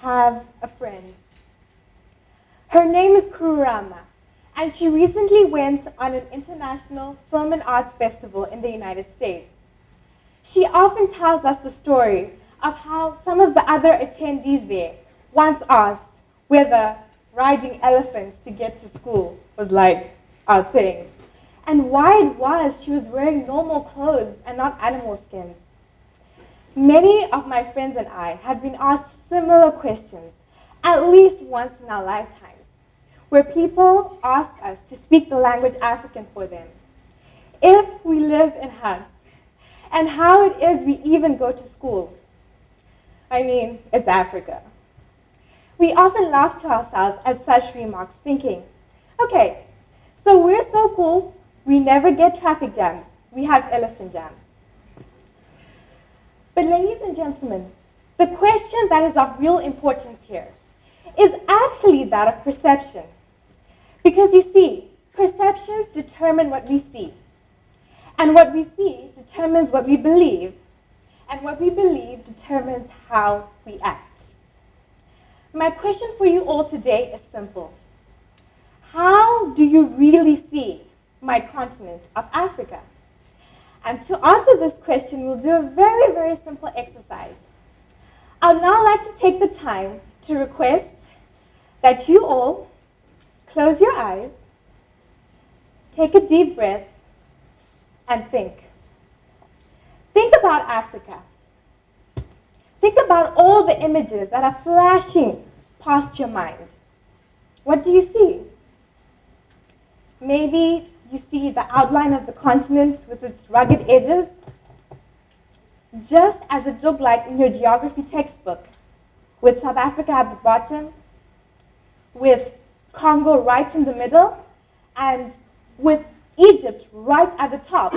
have a friend. Her name is Kururama, and she recently went on an international film and arts festival in the United States. She often tells us the story of how some of the other attendees there once asked whether riding elephants to get to school was like our thing, and why it was she was wearing normal clothes and not animal skins. Many of my friends and I have been asked similar questions at least once in our lifetimes, where people ask us to speak the language African for them, if we live in huts, and how it is we even go to school. I mean, it's Africa. We often laugh to ourselves at such remarks, thinking, okay, so we're so cool, we never get traffic jams, we have elephant jams. But ladies and gentlemen, the question that is of real importance here is actually that of perception. Because you see, perceptions determine what we see. And what we see determines what we believe. And what we believe determines how we act. My question for you all today is simple. How do you really see my continent of Africa? And to answer this question, we'll do a very, very simple exercise. I'd now like to take the time to request that you all close your eyes, take a deep breath, and think. Think about Africa. Think about all the images that are flashing past your mind. What do you see? Maybe you see the outline of the continent with its rugged edges, just as it looked like in your geography textbook, with South Africa at the bottom, with Congo right in the middle, and with Egypt right at the top.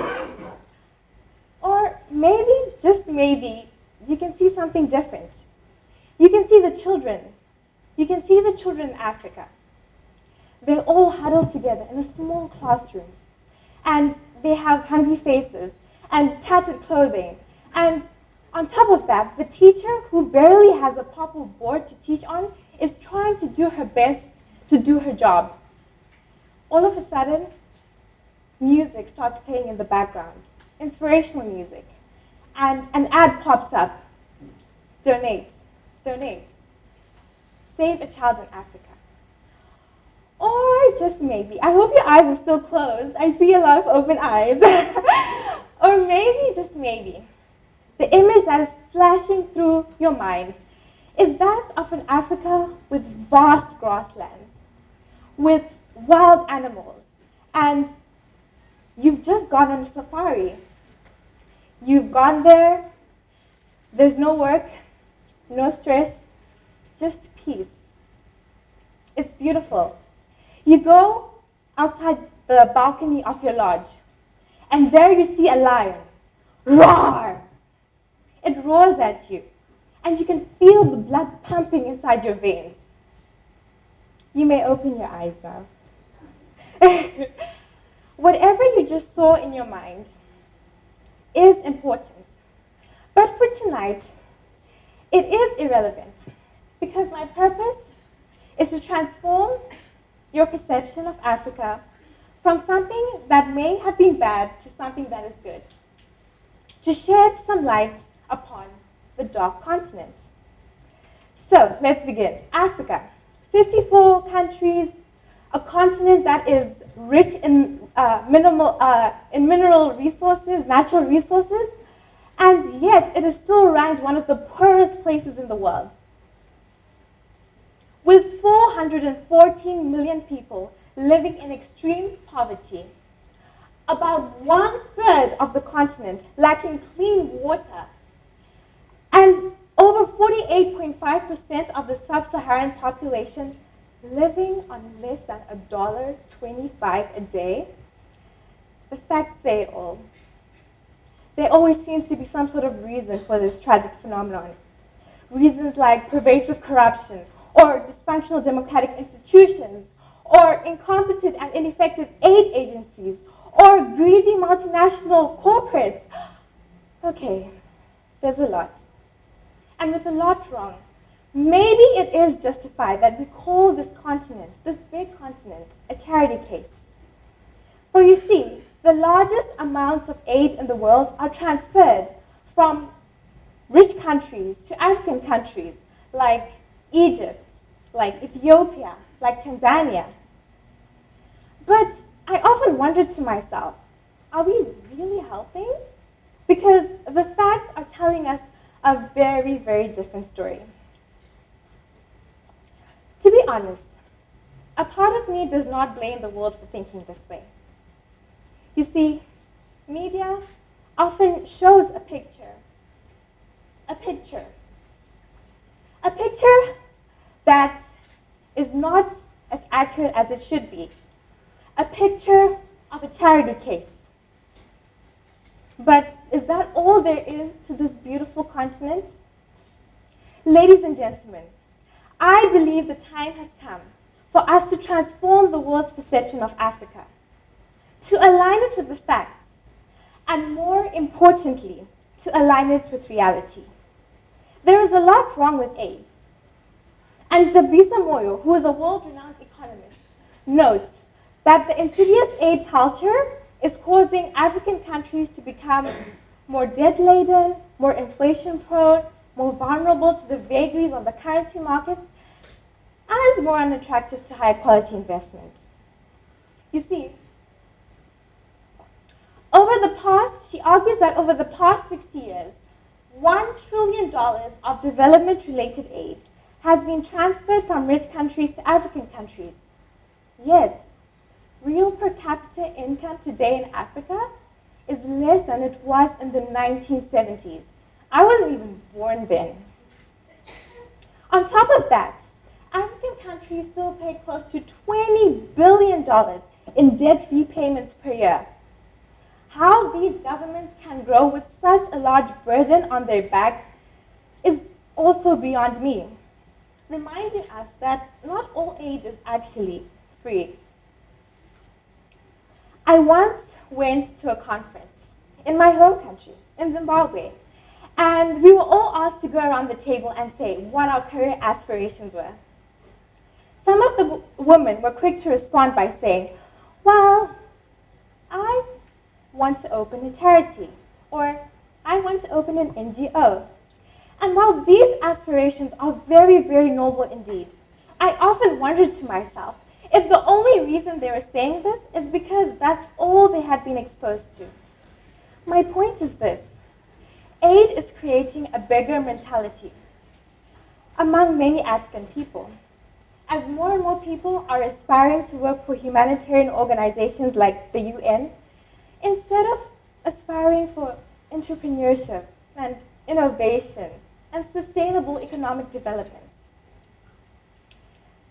Or maybe, just maybe, you can see something different. You can see the children. You can see the children in Africa. They're all huddled together in a small classroom. And they have hungry faces and tattered clothing. And on top of that, the teacher, who barely has a proper board to teach on, is trying to do her best to do her job. All of a sudden, music starts playing in the background, inspirational music, and an ad pops up. Donate, donate. Save a child in Africa. Or just maybe, I hope your eyes are still closed. I see a lot of open eyes. Or maybe, just maybe, the image that is flashing through your mind is that of an Africa with vast grasslands, with wild animals, and you've just gone on a safari. You've gone there, there's no work, no stress, just peace. It's beautiful. You go outside the balcony of your lodge, and there you see a lion. Roar! It roars at you, and you can feel the blood pumping inside your veins. You may open your eyes now. Whatever you just saw in your mind is important. But for tonight, it is irrelevant, because my purpose is to transform your perception of Africa from something that may have been bad to something that is good, to shed some light upon the dark continent. So let's begin. Africa, 54 countries, a continent that is rich in mineral resources, natural resources, and yet it is still ranked one of the poorest places in the world. With 414 million people living in extreme poverty, about 1/3 of the continent lacking clean water, and over 48.5% of the sub-Saharan population living on less than $1.25 a day, the facts say it all. There always seems to be some sort of reason for this tragic phenomenon. Reasons like pervasive corruption, or dysfunctional democratic institutions, or incompetent and ineffective aid agencies, or greedy multinational corporates. Okay, there's a lot. And with a lot wrong, maybe it is justified that we call this continent, this big continent, a charity case. For you see, the largest amounts of aid in the world are transferred from rich countries to African countries like Egypt, like Ethiopia, like Tanzania. But I often wondered to myself, are we really helping? Because the facts are telling us a very, very different story. To be honest, a part of me does not blame the world for thinking this way. You see, media often shows a picture that is not as accurate as it should be, a picture of a charity case. But is that all there is to this beautiful continent? Ladies and gentlemen, I believe the time has come for us to transform the world's perception of Africa, to align it with the facts, and more importantly, to align it with reality. There is a lot wrong with aid. And Debisa Moyo, who is a world-renowned economist, notes that the insidious aid culture is causing African countries to become more debt-laden, more inflation-prone, more vulnerable to the vagaries of the currency markets, and more unattractive to high-quality investment. You see, she argues that over the past 60 years, $1 trillion of development-related aid has been transferred from rich countries to African countries. Yet, real per capita income today in Africa is less than it was in the 1970s. I wasn't even born then. On top of that, African countries still pay close to $20 billion in debt repayments per year. How these governments can grow with such a large burden on their back is also beyond me, reminding us that not all aid is actually free. I once went to a conference in my home country, in Zimbabwe, and we were all asked to go around the table and say what our career aspirations were. Some of the women were quick to respond by saying, well, I want to open a charity, or I want to open an NGO. And while these aspirations are very, very noble indeed, I often wondered to myself if the only reason they were saying this is because that's all they had been exposed to. My point is this: aid is creating a beggar mentality among many African people. As more and more people are aspiring to work for humanitarian organizations like the UN, instead of aspiring for entrepreneurship and innovation and sustainable economic development,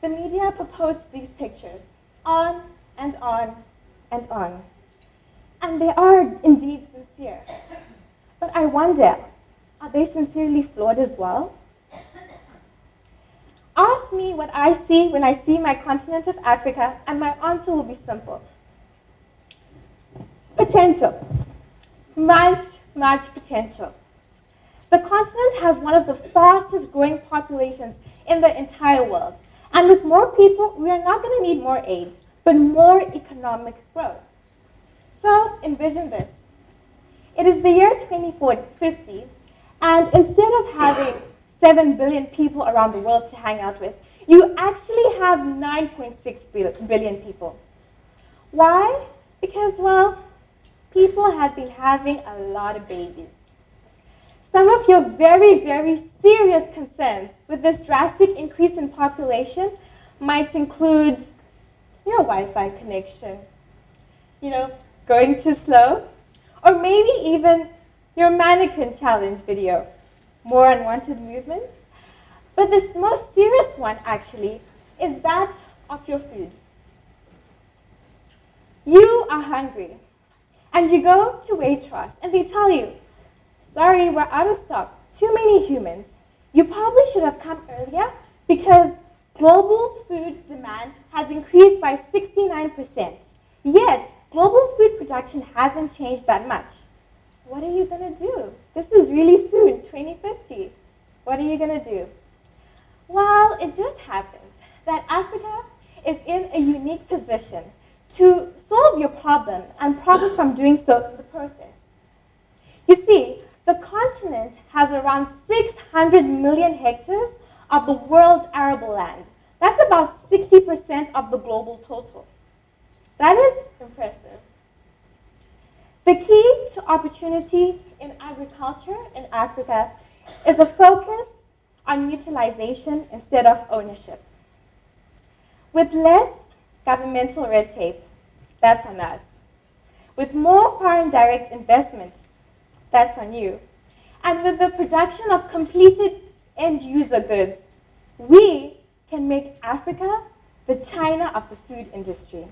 the media promotes these pictures on and on and on. And they are indeed sincere. But I wonder, are they sincerely flawed as well? Ask me what I see when I see my continent of Africa, and my answer will be simple. Potential. Much, much potential. The continent has one of the fastest growing populations in the entire world. And with more people, we are not going to need more aid, but more economic growth. So envision this. It is the year 2050, and instead of having 7 billion people around the world to hang out with, you actually have 9.6 billion people. Why? Because, well, people have been having a lot of babies. Some of your very, very serious concerns with this drastic increase in population might include your Wi-Fi connection, going too slow, or maybe even your mannequin challenge video, more unwanted movement. But the most serious one, actually, is that of your food. You are hungry, and you go to Waitrose, and they tell you, sorry, we're out of stock, too many humans. You probably should have come earlier because global food demand has increased by 69%. Yet, global food production hasn't changed that much. What are you going to do? This is really soon, 2050. What are you going to do? Well, it just happens that Africa is in a unique position to solve your problem and profit from doing so in the process. You see, the continent has around 600 million hectares of the world's arable land. That's about 60% of the global total. That is impressive. The key to opportunity in agriculture in Africa is a focus on utilization instead of ownership. With less governmental red tape, that's on us. With more foreign direct investment, that's on you. And with the production of completed end-user goods, we can make Africa the China of the food industry.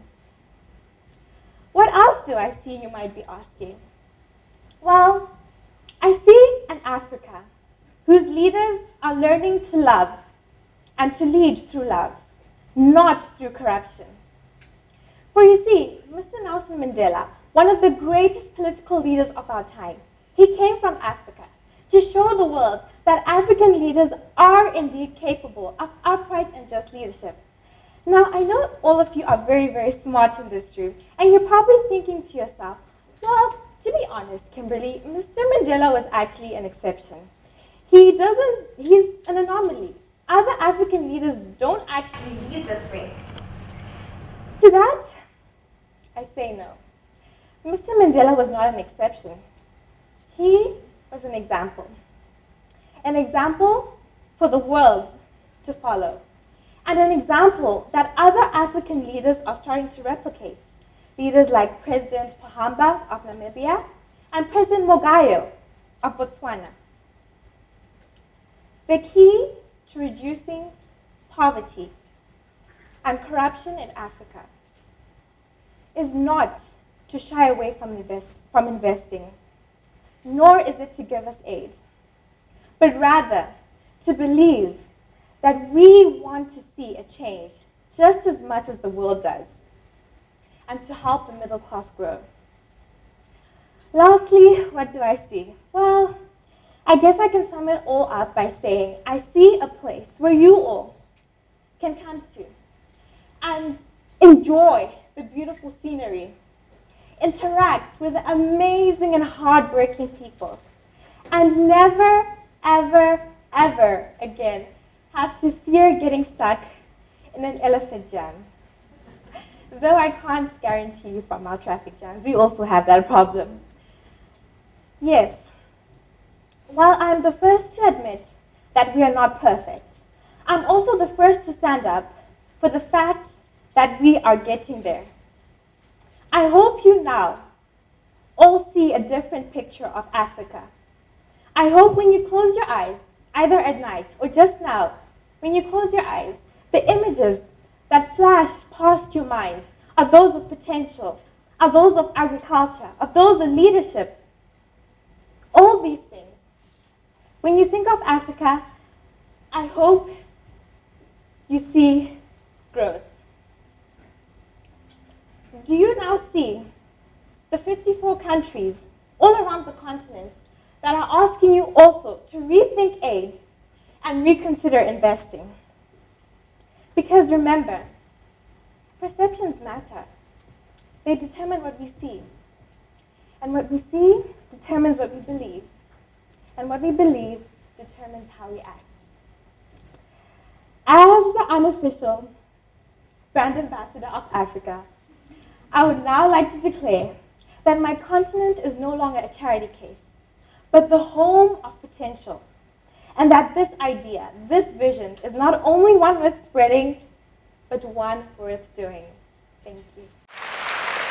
What else do I see, you might be asking? Well, I see an Africa whose leaders are learning to love and to lead through love, not through corruption. For you see, Mr. Nelson Mandela, one of the greatest political leaders of our time, he came from Africa to show the world that African leaders are indeed capable of upright and just leadership. Now, I know all of you are very, very smart in this room, and you're probably thinking to yourself, well, to be honest, Kimberly, Mr. Mandela was actually an exception. He's an anomaly. Other African leaders don't actually lead this way. To that, I say no. Mr. Mandela was not an exception. He was an example for the world to follow, and an example that other African leaders are starting to replicate. Leaders like President Pohamba of Namibia and President Mogayo of Botswana. The key to reducing poverty and corruption in Africa is not to shy away from investing, nor is it to give us aid, but rather to believe that we want to see a change just as much as the world does, and to help the middle class grow. Lastly, what do I see? Well, I guess I can sum it all up by saying I see a place where you all can come to and enjoy the beautiful scenery, interact with amazing and hardworking people, and never, ever, ever again have to fear getting stuck in an elephant jam. Though I can't guarantee you from our traffic jams, we also have that problem. Yes, while I'm the first to admit that we are not perfect, I'm also the first to stand up for the fact that we are getting there. I hope you now all see a different picture of Africa. I hope when you close your eyes, either at night or just now, when you close your eyes, the images that flash past your mind are those of potential, are those of agriculture, are those of leadership. All these things. When you think of Africa, I hope you see growth. Do you now see the 54 countries all around the continent that are asking you also to rethink aid and reconsider investing? Because remember, perceptions matter. They determine what we see. And what we see determines what we believe. And what we believe determines how we act. As the unofficial brand ambassador of Africa, I would now like to declare that my continent is no longer a charity case, but the home of potential. And that this idea, this vision, is not only one worth spreading, but one worth doing. Thank you.